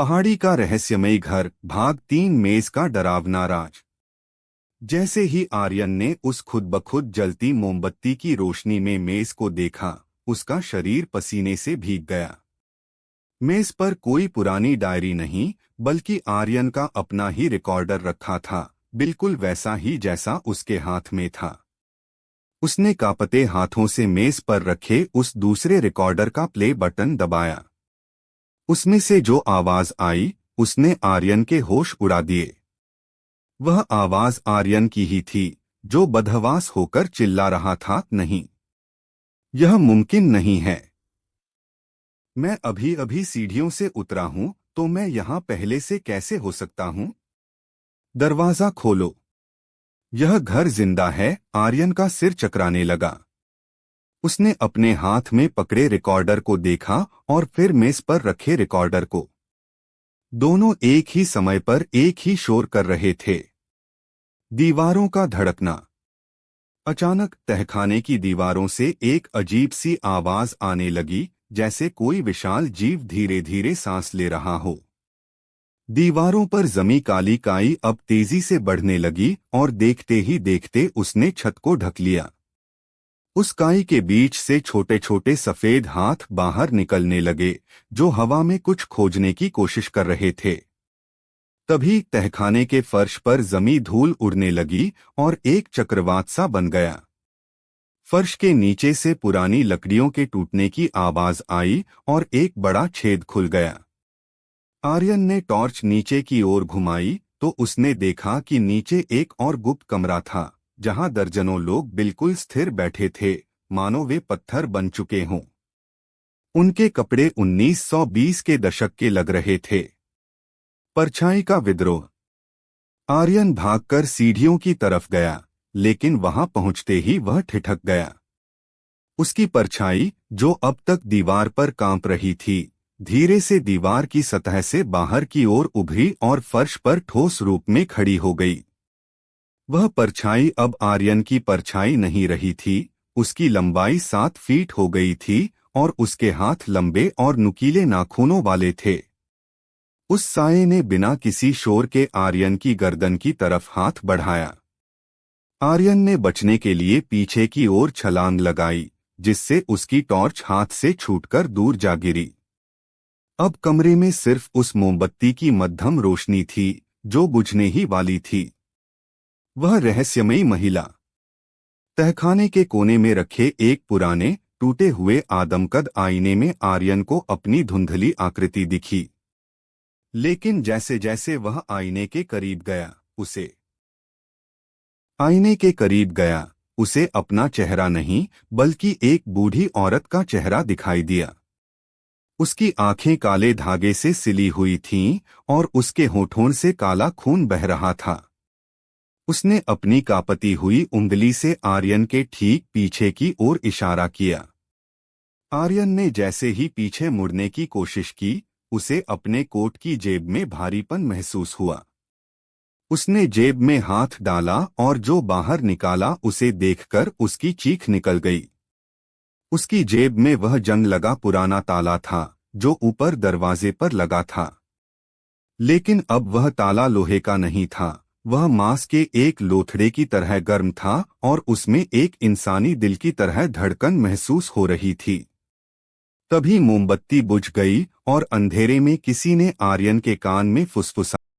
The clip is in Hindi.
पहाड़ी का रहस्यमय घर भाग 3 मेज का डरावना राज। जैसे ही आर्यन ने उस खुद ब खुद जलती मोमबत्ती की रोशनी में मेज को देखा, उसका शरीर पसीने से भीग गया। मेज पर कोई पुरानी डायरी नहीं, बल्कि आर्यन का अपना ही रिकॉर्डर रखा था, बिल्कुल वैसा ही जैसा उसके हाथ में था। उसने कांपते हाथों से मेज पर रखे उस दूसरे रिकॉर्डर का प्ले बटन दबाया। उसमें से जो आवाज आई, उसने आर्यन के होश उड़ा दिए। वह आवाज आर्यन की ही थी, जो बदहवास होकर चिल्ला रहा था, नहीं, यह मुमकिन नहीं है। मैं अभी अभी सीढ़ियों से उतरा हूं, तो मैं यहां पहले से कैसे हो सकता हूं? दरवाजा खोलो। यह घर जिंदा है। आर्यन का सिर चकराने लगा। उसने अपने हाथ में पकड़े रिकॉर्डर को देखा और फिर मेज पर रखे रिकॉर्डर को। दोनों एक ही समय पर एक ही शोर कर रहे थे। दीवारों का धड़कना। अचानक तहखाने की दीवारों से एक अजीब सी आवाज आने लगी, जैसे कोई विशाल जीव धीरे धीरे सांस ले रहा हो। दीवारों पर जमी काली काई अब तेजी से बढ़ने लगी और देखते ही देखते उसने छत को ढक लिया। उस काई के बीच से छोटे छोटे सफेद हाथ बाहर निकलने लगे, जो हवा में कुछ खोजने की कोशिश कर रहे थे। तभी तहखाने के फर्श पर जमी धूल उड़ने लगी और एक चक्रवात सा बन गया। फर्श के नीचे से पुरानी लकड़ियों के टूटने की आवाज आई और एक बड़ा छेद खुल गया। आर्यन ने टॉर्च नीचे की ओर घुमाई तो उसने देखा कि नीचे एक और गुप्त कमरा था, जहां दर्जनों लोग बिल्कुल स्थिर बैठे थे, मानो वे पत्थर बन चुके हों। उनके कपड़े 1920 के दशक के लग रहे थे। परछाई का विद्रोह। आर्यन भागकर सीढ़ियों की तरफ गया, लेकिन वहां पहुंचते ही वह ठिठक गया। उसकी परछाई, जो अब तक दीवार पर कांप रही थी, धीरे से दीवार की सतह से बाहर की ओर उभरी और फर्श पर ठोस रूप में खड़ी हो गई। वह परछाई अब आर्यन की परछाई नहीं रही थी। उसकी लंबाई 7 फीट हो गई थी और उसके हाथ लंबे और नुकीले नाखूनों वाले थे। उस साये ने बिना किसी शोर के आर्यन की गर्दन की तरफ हाथ बढ़ाया। आर्यन ने बचने के लिए पीछे की ओर छलांग लगाई, जिससे उसकी टॉर्च हाथ से छूटकर दूर जा गिरी। अब कमरे में सिर्फ उस मोमबत्ती की मध्यम रोशनी थी, जो बुझने ही वाली थी। वह रहस्यमयी महिला। तहखाने के कोने में रखे एक पुराने टूटे हुए आदमकद आईने में आर्यन को अपनी धुंधली आकृति दिखी। लेकिन जैसे जैसे वह आईने के करीब गया, उसे अपना चेहरा नहीं, बल्कि एक बूढ़ी औरत का चेहरा दिखाई दिया। उसकी आंखें काले धागे से सिली हुई थीं और उसके होठों से काला खून बह रहा था। उसने अपनी कांपती हुई उंगली से आर्यन के ठीक पीछे की ओर इशारा किया। आर्यन ने जैसे ही पीछे मुड़ने की कोशिश की, उसे अपने कोट की जेब में भारीपन महसूस हुआ। उसने जेब में हाथ डाला और जो बाहर निकाला उसे देखकर उसकी चीख निकल गई। उसकी जेब में वह जंग लगा पुराना ताला था, जो ऊपर दरवाजे पर लगा था। लेकिन अब वह ताला लोहे का नहीं था, वह मांस के एक लोथड़े की तरह गर्म था और उसमें एक इंसानी दिल की तरह धड़कन महसूस हो रही थी। तभी मोमबत्ती बुझ गई और अंधेरे में किसी ने आर्यन के कान में फुसफुसा।